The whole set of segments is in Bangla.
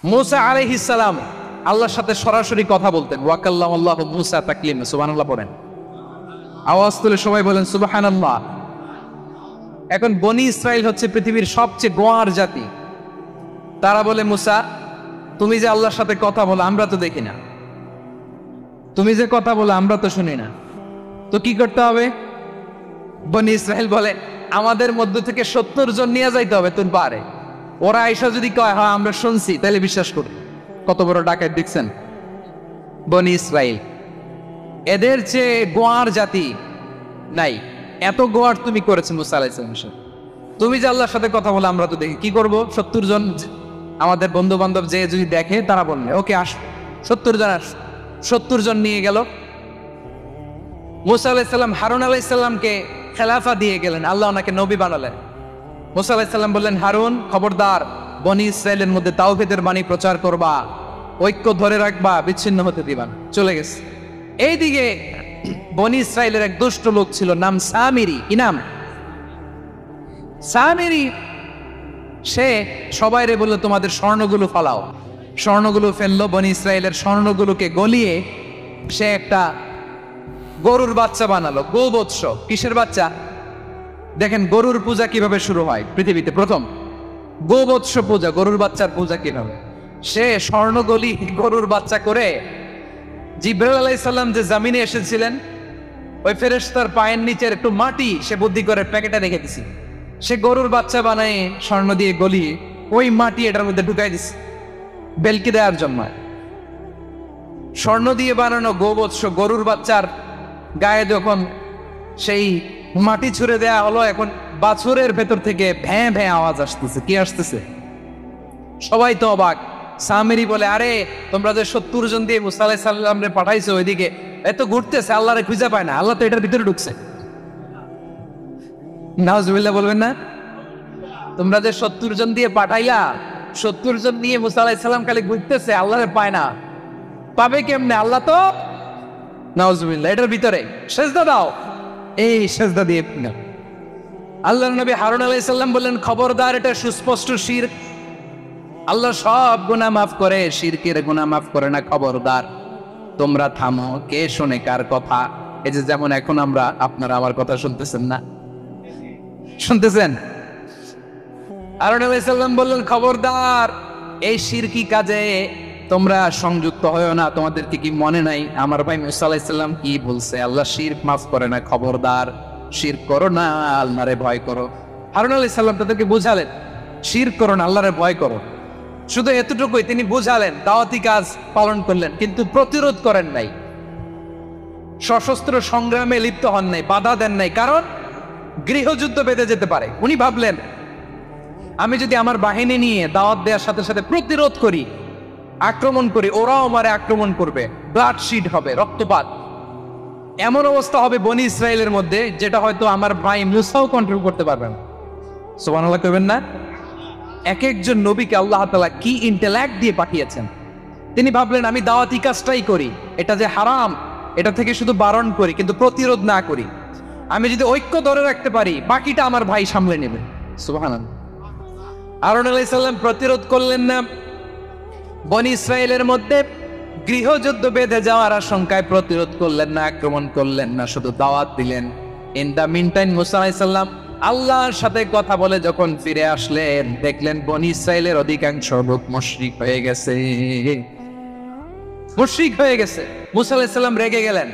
মুসা আলাইহিস সালাম আল্লাহর সাথে সরাসরি কথা বলতেন। ওয়াকাল্লামাল্লাহু মুসা তাকলিমা, সুবহানাল্লাহ পড়েন। আওয়াজ তুলে সবাই বলেন সুবহানাল্লাহ। এখন বনি ইসরাইল হচ্ছে পৃথিবীর সবচেয়ে গোয়ার জাতি। তারা বলে, মুসা তুমি যে আল্লাহর সাথে কথা বলো আমরা তো দেখি না, তুমি যে কথা বলো আমরা তো শুনি না, তো কি করতে হবে? বনি ইসরাইল বলে, আমাদের মধ্য থেকে 70 জন নিয়ে যাইতে হবে তোর পারে। ওরা আইসা যদি কয় হ্যাঁ আমরা শুনছি, তাহলে বিশ্বাস করি। কত বড় ডাকাত দেখছেন বনি ইসরাইল। এদের চেয়ে গোয়ার জাতি নাই। এত গোয়ার তুমি করেছো মুসা আলাইহিস সালামের সাথে। তুমি যে আল্লাহর সাথে কথা বলে আমরা তো দেখি, কি করব? 70 জন আমাদের বন্ধু বান্ধব যে যদি দেখে তারা বলবে ওকে আস, 70 জন আস। 70 জন নিয়ে গেল। মুসা আলাইহিস সালাম হারুন আলাইহিস সালামকে খেলাফা দিয়ে গেলেন, আল্লাহ ওনাকে নবী বানালেন। মুসা আলাইহিস সালাম বললেন, হারুন খবরদার বনি ইসরাইলের মধ্যে তাওহীদের বাণী প্রচার করবা, ঐক্য ধরে রাখবা, বিচ্ছিন্ন হতে দিবা না। চলে গেছে। এইদিকে বনি ইসরাইলের এক দুষ্ট লোক ছিল, নাম সামিরি। কি নাম? সামিরি। সে সবাইরে বলল তোমাদের স্বর্ণগুলো ফালাও। স্বর্ণগুলো ফেললো। বনি ইসরাইলের স্বর্ণগুলোকে গলিয়ে সে একটা গরুর বাচ্চা বানালো। গোবৎস। কিসের বাচ্চা? দেখেন গরুর পূজা কিভাবে শুরু হয় পৃথিবীতে প্রথম। গোবৎস পূজা, গরুর বাচ্চার পূজা কিভাবে। সে স্বর্ণগলি গরুর বাচ্চা করে জিবরাইল আলাইহিস সালাম যে জামিনে এসেছিলেন, ওই ফেরেশতার পায়ের নিচের একটু মাটি সে বুদ্ধি করে প্যাকেটে রেখে দিছি। সে গরুর বাচ্চা বানায় স্বর্ণ দিয়ে গলিয়ে ওই মাটি এটার মধ্যে ঢুকাই দিছে বেলকি দেওয়ার জন্য। স্বর্ণ দিয়ে বানানো গোবৎস গরুর বাচ্চার গায়ে যখন সেই মাটি ছুঁড়ে দেয়া হলো, এখন বাছুরের ভেতর থেকে ভ্যাঁ ভ্যাঁ আওয়াজ আসতেছে। কি আসতেছে? সবাই তো অবাক। সামেরি বলে, আরে তোমরা যে 70 জন দিয়ে মুসা আলাইহিস সালাম রে পাঠাইছো, ওইদিকে এত ঘুরতেছে, আল্লাহরে খুঁজে পায় না, আল্লাহ তো এটার ভিতরে ঢুকছে। নাউজুবিল্লাহ বলবেন না? তোমরা যে 70 জন দিয়ে পাঠাইলা, 70 জন নিয়ে মুসা আলাইহিস সালাম খালি ঘুরতেছে, আল্লাহরে পায় না। পাবে কেমনে? আল্লাহ তো নাউজুবিল্লাহ এটার ভিতরে। সেজদা দাও। এই সেজদা দিয়ে আল্লাহর নবী হারুন আলাইহিস সালাম বললেন, খবরদার, এটা সুস্পষ্ট শিরক। আল্লাহ সব গুনাহ মাফ করে, শিরকের গুনাহ মাফ করে না। খবরদার তোমরা থামো। কে শোনে কার কথা? এই যে যেমন এখন আমরা, আপনারা আমার কথা শুনতেছেন না? শুনতেছেন? হারুন আলাইহিস সালাম বললেন, খবরদার এই শিরকি কাজে তোমরা সংযুক্ত হয়ো না। তোমাদেরকে কি মনে নাই আমার ভাই মুসা আলাইহিস সালাম কি বলছে? আল্লাহ শিরক মাফ করে না। খবরদার শিরক করো না, আল্লাহরে ভয় করো। হারুন আলাইহিস সালাম তাদেরকে বুঝালেন, শিরক করো না, আল্লাহরে ভয় করো। শুধু এতটুকুই তিনি বুঝালেন, দাওয়াতি কাজ পালন করলেন, কিন্তু প্রতিরোধ করেন নাই, সশস্ত্র সংগ্রামে লিপ্ত হন নাই, বাধা দেন নাই। কারণ গৃহযুদ্ধ বেঁধে যেতে পারে। উনি ভাবলেন, আমি যদি আমার বাহিনী নিয়ে দাওয়াত দেওয়ার সাথে সাথে প্রতিরোধ করি, আক্রমণ করি, ওরাও আমারে আক্রমণ করবে, ব্লাডশিড হবে, রক্তপাত। এমন অবস্থা হবে বনি ইসরায়েলের মধ্যে, যেটা হয়তো আমার ভাই মুসাও কন্ট্রোল করতে পারবেন। সুবহানাল্লাহ কইবেন না? এক একজন নবীকে আল্লাহ তাআলা কি ইন্টেলেক্ট দিয়ে পাঠিয়েছেন। তিনি ভাবলেন, আমি দাওয়াতি কাজটাই করি, এটা যে হারাম এটা থেকে শুধু বারণ করি, কিন্তু প্রতিরোধ না করি। আমি যদি ঐক্য ধরে রাখতে পারি, বাকিটা আমার ভাই সামলে নেবে। সুবহানাল্লাহ। হারুন আলাইহিস সালাম প্রতিরোধ করলেন না। বনি ইসরায়েলের মধ্যে গৃহযুদ্ধ বেঁধে যাওয়ার আশঙ্কায় প্রতিরোধ করলেন না, আক্রমণ করলেন না, শুধু দাওয়াত দিলেন। ইন দা মিন টাইম মুসা আলাইহিস সালাম আল্লাহর সাথে কথা বলে যখন ফিরে আসলেন, দেখলেন বনি ইসরায়েলের অধিকাংশ লোক মুশরিক হয়ে গেছে। মুশরিক হয়ে গেছে। মুসা আলাইহিস সালাম রেগে গেলেন।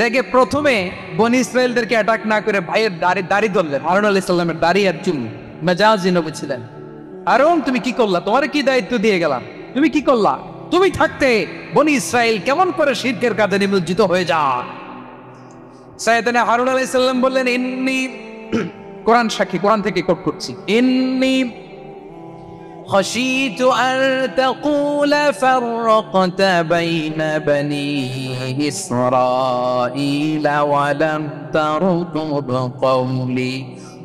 রেগে প্রথমে বনি ইসরায়েলদেরকে অ্যাটাক না করে ভাইয়ের দাড়ি ধরলেন। হারুন আলাইহিস সালামের দাড়ি আর চুল। মেজাজি নবী ছিলেন। হারুন তুমি কি করলা? তোমার কি দায়িত্ব দিয়ে গেলাম, তুমি কি করলা? তুমি থাকতে বনি ইসরায়েল কেমন করে শিরকের কাজে নিমজ্জিত হয়ে যায়? সাইয়েদনা হারুন আলাইহিস সালাম বললেন, ইন্নী, কোরআন সাক্ষী, কোরআন থেকে কোট করছি, ইন্নী خشيت أن تقول فرقت بين بني إسرائيل ولم ترقب قولي।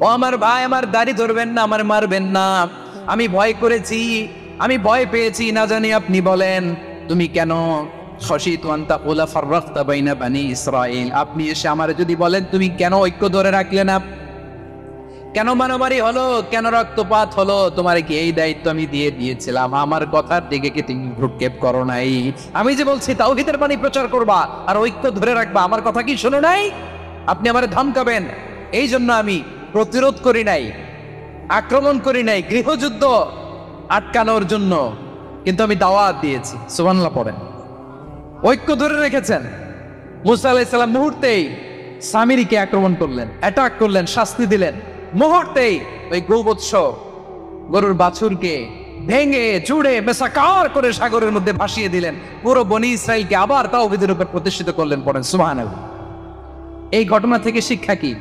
ও আমার ভাই, আমার দাড়ি ধরবেন না, আমার মারবেন না। আমি ভয় করেছি, আমি ভয় পেয়েছি, না জানি আপনি বলেন তুমি কেন খশিতু আন তাকুলা ফাররাকতা বাইনা বানি ইসরাঈল। আপনি এসে আমারে যদি বলেন তুমি কেন ঐক্য ধরে রাখলে না, কেন মারামারি হলো, কেন রক্তপাত হলো? তোমার কি এই দায়িত্ব আমি দিয়ে দিয়েছিলাম? আমার কথার দিকে কি তুমি ভ্রুক্ষেপ করো নাই? আমি যে বলছি তাওহীদের বাণী প্রচার করবা আর ঐক্য ধরে রাখবা, আমার কথা কি শোনো নাই? আপনি আমারে ধমকাবেন, এই জন্য আমি প্রতিরোধ করি নাই, আক্রমণ করি নাই, গৃহযুদ্ধ আটকানোর জন্য কিন্তু আমি দাওয়াত দিয়েছি। সুবহানাল্লাহ পড়েন। ঐক্য ধরে রেখেছেন। মুসা আলাইহিস সালাম মুহূর্তেই সামিরীকে আক্রমণ করলেন, অ্যাটাক করলেন, শাস্তি দিলেন। মুহূর্তেই ওই গোবৎস গরুর বাছুরকে ভেঙে চুড়ে মেসাকার করে সাগরের মধ্যে ভাসিয়ে দিলেন। পুরো বনি ইসরাইলকে আবার তাওহীদের উপর প্রতিষ্ঠিত করলেন। পড়েন সুবহানাল্লাহ। এই ঘটনা থেকে শিক্ষা কি?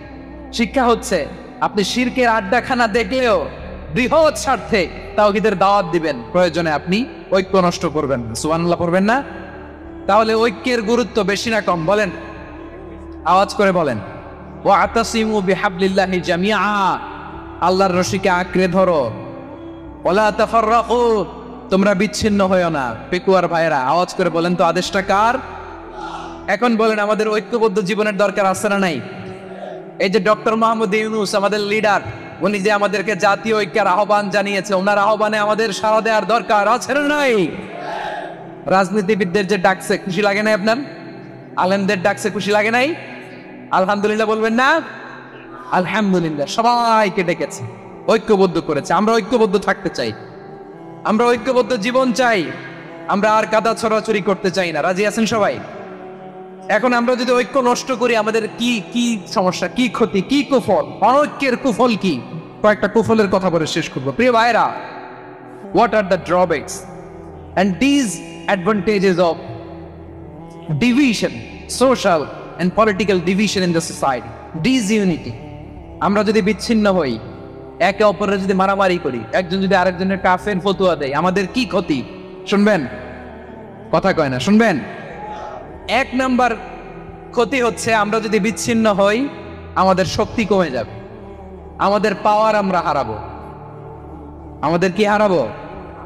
শিক্ষা হচ্ছে আপনি শিরকের আড্ডাখানা দেখলেও বৃহৎ স্বার্থে তাওহীদের দাওয়াত দিবেন, প্রয়োজনে আপনি ঐক্য নষ্ট করবেন না। সুবহানাল্লাহ পড়বেন না? তাহলে ঐক্যের গুরুত্ব বেশি না কম বলেন? আওয়াজ করে বলেন। ওয়াতাসিমু বিহাবলিল্লাহি জামিআ, আল্লাহর রশিকে আঁকড়ে ধরো। ওয়ালা তাফাররাকু, তোমরা বিচ্ছিন্ন হয়ো না। পেকুয়ার ভাইরা আওয়াজ করে বলেন তো আদেশটা কার? এখন বলেন আমাদের ঐক্যবদ্ধ জীবনের দরকার আছে না নাই? এই যে ডক্টর মোহাম্মদ ইউনূস আমাদের লিডার, উনি যে আমাদেরকে জাতীয় ঐক্যের আহ্বান জানিয়েছে, ওনার আহ্বানে আমাদের সাড়া দেওয়ার দরকার আছে না নাই? রাজনীতিবিদদের যে ডাকছে খুশি লাগে নাই আপনার? আলেমদের ডাকছে খুশি লাগে নাই? আলহামদুলিল্লাহ বলবেন না? আলহামদুলিল্লাহ, সবাইকে ডেকেছে, ঐক্যবদ্ধ করেছে। আমরা ঐক্যবদ্ধ থাকতে চাই, আমরা ঐক্যবদ্ধ জীবন চাই, আমরা আর কাদা ছড়াছড়ি করতে চাই না। রাজি আছেন সবাই? এখন আমরা যদি ঐক্য নষ্ট করি আমাদের কি কি সমস্যা, কি ক্ষতি, কি কুফল? অনৈক্যের কুফল কি? কয়েকটা কুফলের কথা বলে শেষ করবো। প্রিয় ভাইরা, what are the drawbacks and disadvantages of division, social and political division in the society? Disunity, আমরা যদি বিচ্ছিন্ন হই, একে অপরের যদি মারামারি করি, একজন যদি আরেকজনের কাফের ফতোয়া দেয়, আমাদের কি ক্ষতি? শুনবেন? কথা কয় না, শুনবেন? এক নাম্বার ক্ষতি হচ্ছে আমরা যদি বিচ্ছিন্ন হই আমাদের শক্তি কমে যাবে, আমাদের পাওয়ার আমরা হারাবো। আমাদের কি হারাবো?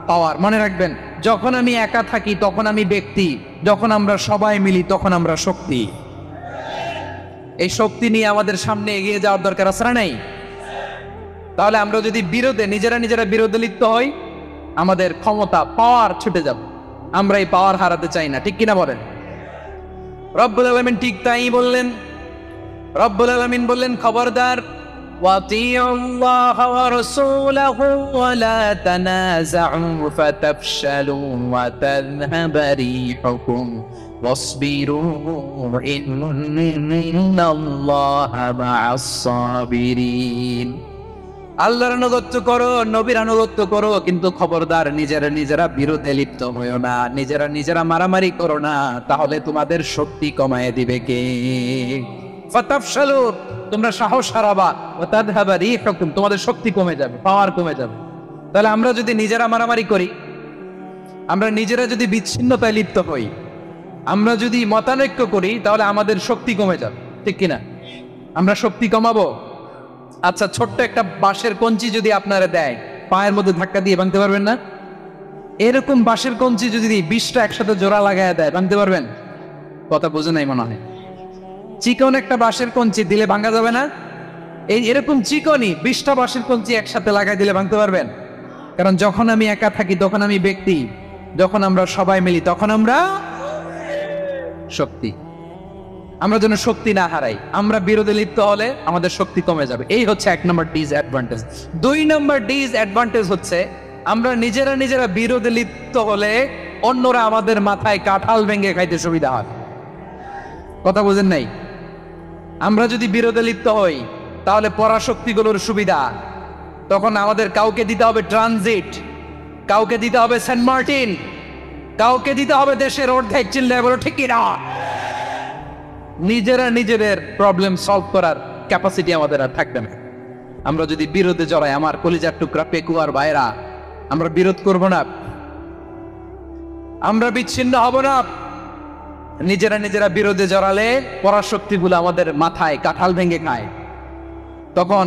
পাওয়ার। মনে রাখবেন, যখন আমি একা থাকি তখন আমি ব্যক্তি, যখন আমরা সবাই মিলি তখন আমরা শক্তি। এই শক্তি নিয়ে আমাদের সামনে এগিয়ে যাওয়ার দরকার আছে না নাই? তাহলে আমরা যদি নিজেরা বিরোধে লিপ্ত হই, আমাদের ক্ষমতা, পাওয়ার ছুটে যাবে। আমরা এই পাওয়ার হারাতে চাই না, ঠিক কিনা বলেন? রব্বুল আলামিন ঠিক তাই বললেন। রব্বুল আলামিন বললেন, খবরদার, ওয়াতিউল্লাহ ওয়া রাসূলাহু ওয়া লা তানাযাউ ফাতাফশালু ওয়া তাযহাবা রিহুকুম ওয়াসবিরু ইন্নাল্লাহা মা'আস সাবিরিন। আল্লাহর আনুগত্য করো, নবীর আনুগত্য করো, কিন্তু খবরদার নিজেরা বিরোধে লিপ্ত হয়ো না, নিজেরা মারামারি করো না, তাহলে তোমাদের শক্তি কমায় দিবে কে? ফাতাফশালু, তোমরা সাহস হারাবা, ওয়া তাযহাবা রিহুকুম, তোমাদের শক্তি কমে যাবে, পাওয়ার কমে যাবে। তাহলে আমরা যদি নিজেরা মারামারি করি, আমরা নিজেরা যদি বিচ্ছিন্নতায় লিপ্ত হই, আমরা যদি মতানৈক্য করি, তাহলে আমাদের শক্তি কমে যাবে, ঠিক কিনা? আমরা শক্তি কমাবো। আচ্ছা, ছোট্ট একটা বাঁশের কঞ্চি যদি আপনারা দেয়, পায়ের মধ্যে ধাক্কা দিয়ে ভাঙতে পারবেন না? এরকম বাঁশের কঞ্চি যদি 20টা একসাথে জোড়া লাগায় দেয়, ভাঙতে পারবেন? কথা বুঝে নাই মনে হয়। চিকন একটা বাঁশের কঞ্চি দিলে ভাঙা যাবে না? এরকম চিকনই 20টা বাঁশের কঞ্চি একসাথে লাগাই দিলে ভাঙতে পারবেন? কারণ যখন আমি একা থাকি তখন আমি ব্যক্তি, যখন আমরা সবাই মিলি তখন আমরা শক্তি। আমরা যেন শক্তি না হারাই। আমরা বিরোধে লিপ্ত হলে আমাদের শক্তি কমে যাবে। এই হচ্ছে 1 নম্বর ডিসঅ্যাডভান্টেজ। 2 নম্বর ডিসঅ্যাডভান্টেজ হচ্ছে আমরা নিজেরা বিরোধে লিপ্ত হলে অন্যরা আমাদের মাথায় কাঁঠাল ভেঙে খাইতে সুবিধা হয়। কথা বুঝেন নাই? আমরা যদি বিরোধে লিপ্ত হই তাহলে পরাশক্তিগুলোর সুবিধা, তখন আমাদের কাউকে দিতে হবে ট্রানজিট, কাউকে দিতে হবে সেন্ট মার্টিন, কাউকে দিতে হবে দেশের অর্ধেক। চিল্লায় বলো ঠিক কিনা? নিজেদের প্রবলেম সলভ করার ক্যাপাসিটি আমাদের আর থাকবে না। আমরা যদি বিরোধে জড়াই, আমার কলিজার টুকরা পেকুয়ার ভাইরা, আমরা বিরোধ করব না, আমরা বিচ্ছিন্ন হব না। নিজেরা বিরোধে জড়ালে পরাশক্তিগুলো আমাদের মাথায় কাঁঠাল ভেঙে খায়। তখন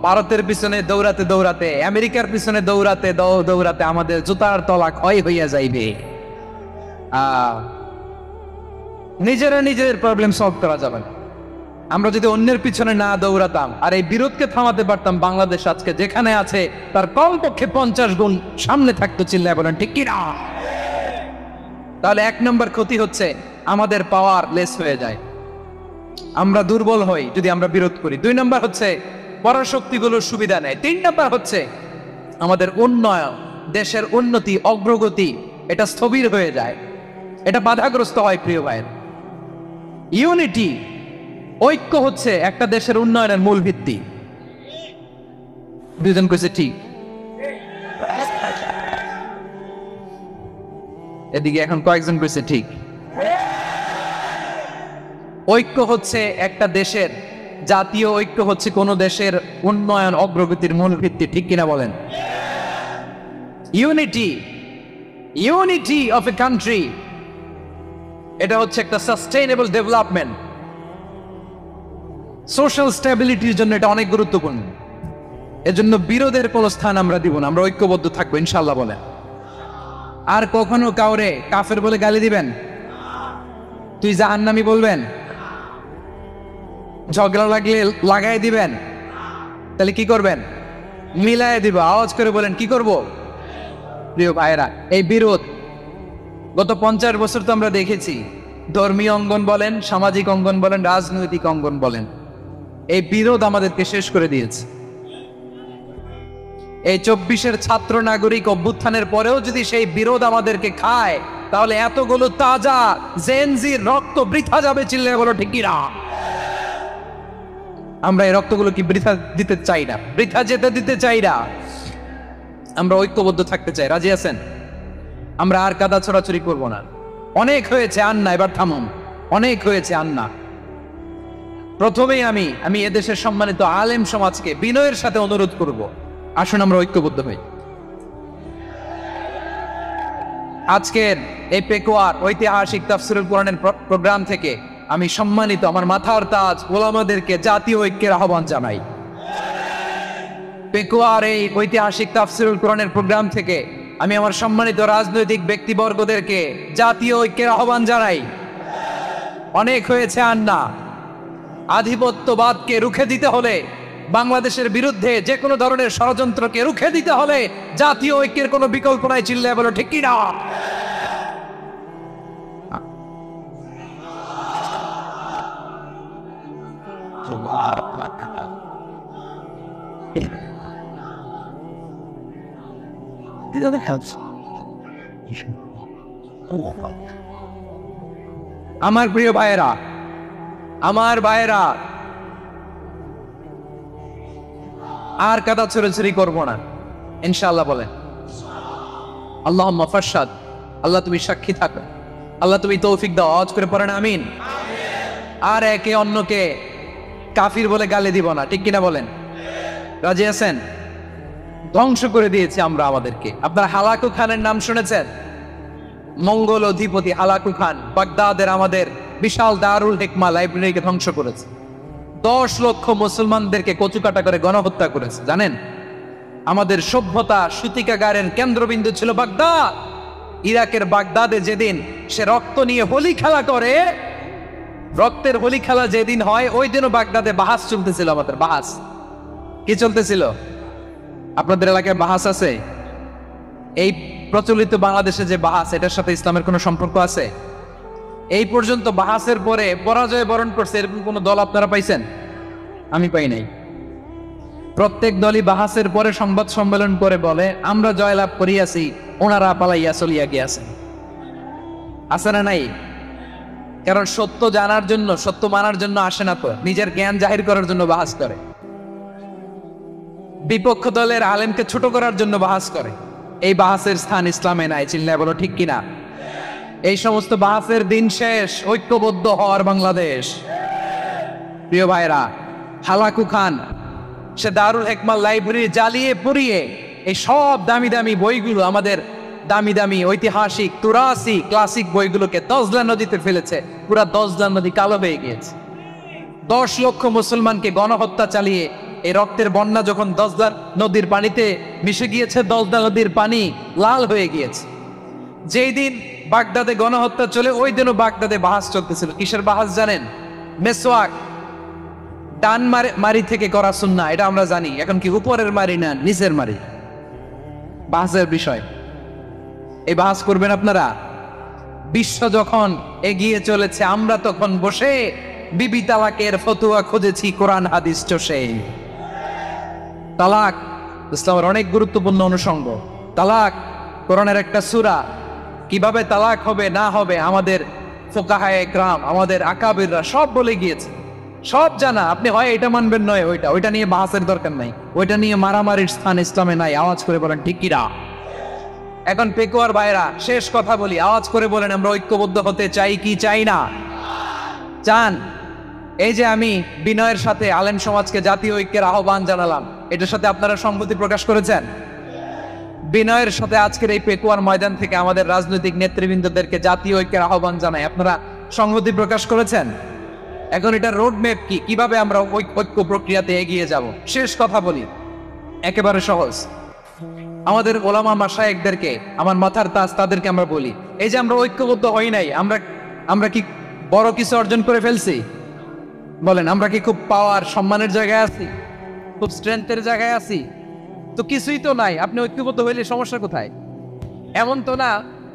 ভারতের পিছনে দৌড়াতে, আমেরিকার পিছনে দৌড়াতে আমাদের জুতার তলা ক্ষয় হইয়া যাইবে। নিজেদের প্রবলেম সলভ করা যাবে না। আমরা যদি অন্যের পিছনে না দৌড়াতাম আর এই বিরোধকে থামাতে পারতাম, বাংলাদেশ আজকে যেখানে আছে তার কমপক্ষে 50 গুণ সামনে থাকতো। চিল্লায় বলেন ঠিক কিনা? তাহলে 1 নম্বর ক্ষতি হচ্ছে আমাদের পাওয়ার লেস হয়ে যায়, আমরা দুর্বল হই যদি আমরা বিরোধ করি। 2 নম্বর হচ্ছে পরাশক্তিগুলোর সুবিধা নেয়। 3 নম্বর হচ্ছে আমাদের উন্নয়ন, দেশের উন্নতি, অগ্রগতি এটা স্থবির হয়ে যায়, এটা বাধাগ্রস্ত হয়। প্রিয় ভাইয়ের, ইউনিটি, ঐক্য হচ্ছে একটা দেশের উন্নয়নের মূল ভিত্তি। দুজন কইছে ঠিক, এদিকে এখন কয়েকজন কইছে ঠিক। ঐক্য হচ্ছে একটা দেশের, জাতীয় ঐক্য হচ্ছে কোন দেশের উন্নয়ন অগ্রগতির মূল ভিত্তি। ঠিক কিনা বলেন? Unity, unity of a country, এটা হচ্ছে একটা সাস্টেইনেবল ডেভেলপমেন্ট, সোশ্যাল স্টেবিলিটির জন্য এটা অনেক গুরুত্বপূর্ণ। এজন্য বিরোধের কোনো স্থান আমরা দিব না, আমরা ঐক্যবদ্ধ থাকবো ইনশাআল্লাহ। বলেন, আর কখনো কাউরে কাফের বলে গালি দিবেন? তুই জাহান্নামী বলবেন? ঝগড়া লাগলে লাগাই দিবেন? তাহলে কি করবেন? মিলাই দিব। আওয়াজ করে বলেন, কি করব? প্রিয় ভাইরা, এই বিরোধ গত 50 বছর তো আমরা দেখেছি, ধর্মীয় অঙ্গন বলেন, সামাজিক অঙ্গন বলেন, রাজনৈতিক অঙ্গন বলেন, এই বিরোধ আমাদেরকে শেষ করে দিয়েছে। এই 24-এর ছাত্র নাগরিক অভ্যুত্থানের পরেও যদি সেই বিরোধ আমাদেরকে খায়, তাহলে এতগুলো তাজা জেনজির রক্ত বৃথা যাবে। চিল্লায় বলো ঠিক কিনা? আমরা এই রক্তগুলো কি বৃথা দিতে চাই না, বৃথা যেতে দিতে চাই না। আমরা ঐক্যবদ্ধ থাকতে চাই। রাজি আছেন? আমরা আর কাদা ছড়াছড়ি করব না। অনেক হয়েছে আন্না, এবার থামুন। অনেক হয়েছে আন্না। প্রথমেই আমি এদেশের সম্মানিত আলেম সমাজকে বিনয়ের সাথে অনুরোধ করব, আসুন আমরা ঐক্যবদ্ধ হই। আজকের এই পেকুয়ার ঐতিহাসিক তাফসীরুল কোরআনের প্রোগ্রাম থেকে আমি সম্মানিত আমার মাথার তাজ ওলামাদেরকে জাতীয় ঐক্যের আহ্বান জানাই। পেকুয়ার এই ঐতিহাসিক তাফসীরুল কোরআনের প্রোগ্রাম থেকে আমি আমার সম্মানিত রাজনৈতিক ব্যক্তিবর্গদেরকে জাতীয় ঐক্যের আহ্বান জানাই। অনেক হয়েছে আন্না। আধিপত্যবাদকে রুখে দিতে হলে, বাংলাদেশের বিরুদ্ধে যে কোনো ধরনের ষড়যন্ত্রকে রুখে দিতে হলে জাতীয় ঐক্যের কোনো বিকল্প নাই। চিল্লায় বলো ঠিক কিনা? আমার প্রিয় ভাইয়েরা, আমার ভাইয়েরা, আর কাদা ছড়াছড়ি করবো না ইনশাআল্লাহ। বলেন আল্লাহুম্মা ফারশাদ। আল্লাহ তুমি সাক্ষী থাকো, আল্লাহ তুমি তৌফিক দাও। আওয়াজ করে পড়েন আমিন। আর একে অন্যকে কাফির বলে গালি দিব না। ঠিক কিনা বলেন? রাজি আছেন? ধ্বংস করে দিয়েছি আমরা আমাদেরকে। আপনারা হালাকু খানের নাম শুনেছেন? মঙ্গল অধিপতি হালাকু খান বাগদাদের আমাদের বিশাল দারুল হিকমা লাইব্রেরিকে ধ্বংস করেছে। 10 লক্ষ মুসলমানদেরকে কচুকাটা করে গণহত্যা করেছে। জানেন, আমাদের সভ্যতা সূতিকাগারের কেন্দ্রবিন্দু ছিল বাগদাদ। ইরাকের বাগদাদে যেদিন সে রক্ত নিয়ে হোলি খেলা করে, রক্তের হোলি খেলা যেদিন হয়, ওই দিনও বাগদাদে বাহাস চলতেছিল। আমাদের বাহাস কি চলতেছিল? আপনাদের এলাকায় বাহাস আছে? এই প্রচলিত বাংলাদেশে যে বাহাস, এটার সাথে ইসলামের কোনো সম্পর্ক আছে? এই পর্যন্ত বাহাসের পরে পরাজয় বরণ করছে এরকম কোন দল আপনারা পাইছেন? আমি পাই নাই। প্রত্যেক দলই বাহাসের পরে সংবাদ সম্মেলন করে বলে আমরা জয়লাভ করিয়াছি, ওনারা পালাইয়া চলিয়া গিয়াছেন। আছে না নাই? কারণ সত্য জানার জন্য, সত্য মানার জন্য আসে না তো, নিজের জ্ঞান জাহির করার জন্য বাহাস করে। বিপক্ষ দলের আলেমকে ছোট করার জন্য বাহাস করে। এই বাহাসের স্থান ইসলামে নাই। চিল্লায় বলো ঠিক কিনা? এই সমস্ত বাহাসের দিন শেষ। ঐক্যবদ্ধ হওয়ার বাংলাদেশ। প্রিয় ভাইরা, হালাকু খান সে দারুল হিকমা লাইব্রেরি জ্বালিয়ে পুড়িয়ে এই সব দামি দামি বইগুলো, আমাদের দামি দামি ঐতিহাসিক তুরাসি ক্লাসিক বইগুলোকে দজলা নদীতে ফেলেছে। পুরা দজলা নদী কালো হয়ে গিয়েছে। 10 লক্ষ মুসলমানকে গণহত্যা চালিয়ে এই রক্তের বন্যা যখন দজলা নদীর পানিতে মিশে গিয়েছে, দজলা নদীর পানি লাল হয়ে গিয়েছে। যেই দিন বাগদাদে গণহত্যা চলে, ওই দিনও বাগদাদে বাহাস চলতেছিল। কিসের বাহাস জানেন? মেসওয়াক। টান মারি থেকে করা সুন্নাহ, এটা আমরা জানি। এখন কি উপরের মারি না নিচের মারি, বাহাসের বিষয়। এই বাহাস করবেন আপনারা। বিশ্ব যখন এগিয়ে চলেছে, আমরা তখন বসে বিবি তালাকের ফতুয়া খুঁজেছি কোরআন হাদিস চষে। তালাক ইসলামের অনেক গুরুত্বপূর্ণ অনুষঙ্গ। তালাক কোরআনের একটা সূরা। কিভাবে তালাক হবে না হবে আমাদের ফুকাহায়ে ইকরাম, আমাদের আকাবিররা সব বলে গিয়েছে, সব জানা। আপনি হয় এটা মানবেন নয় ওইটা নিয়ে বাহাসের দরকার নাই, ওইটা নিয়ে মারামারির স্থান ইসলামে নাই। আওয়াজ করে বলেন ঠিক কিনা? এখন পেকুয়ার ভাইরা, শেষ কথা বলি, আওয়াজ করে বলেন আমরা ঐক্যবদ্ধ হতে চাই কি চাই না? চান? এই যে আমি বিনয়ের সাথে আলেম সমাজকে জাতীয় ঐক্যের আহ্বান জানালাম, এটার সাথে আপনারা সংহতি প্রকাশ করেছেন? বিনয়ের সাথে আজকের এই পেকুয়ার ময়দান থেকে আমাদের রাজনৈতিক নেতৃবৃন্দদেরকে জাতীয় ঐক্যের আহ্বান জানাই, আপনারা সংহতি প্রকাশ করেছেন? এখন এটা রোড ম্যাপ কি, কিভাবে আমরা ঐক্য প্রক্রিয়াতে এগিয়ে যাব? শেষ কথা বলি, একেবারে সহজ। আমাদের ওলামা মাশায়েখদেরকে, আমার মাথার তাজ, তাদেরকে আমরা বলি, এই যে আমরা ঐক্যবদ্ধ হই নাই, আমরা কি বড় কিছু অর্জন করে ফেলছি? বলেন, আমরা কি খুব পাওয়ার সম্মানের জায়গায় আছি? খুব স্ট্রেংথের জায়গায় আছি? তো কিছুই তো নাই। আপনি ঐক্যবদ্ধ হইলে সমস্যা কোথায়? এমন তো না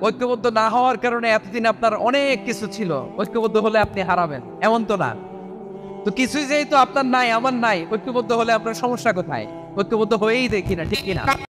ঐক্যবদ্ধ না হওয়ার কারণে এতদিন আপনার অনেক কিছু ছিল, ঐক্যবদ্ধ হলে আপনি হারাবেন, এমন তো না। তো কিছুই যেহেতু আপনার নাই, আমার নাই, ঐক্যবদ্ধ হলে আপনার সমস্যা কোথায়? ঐক্যবদ্ধ হয়েই দেখি না, ঠিক কিনা?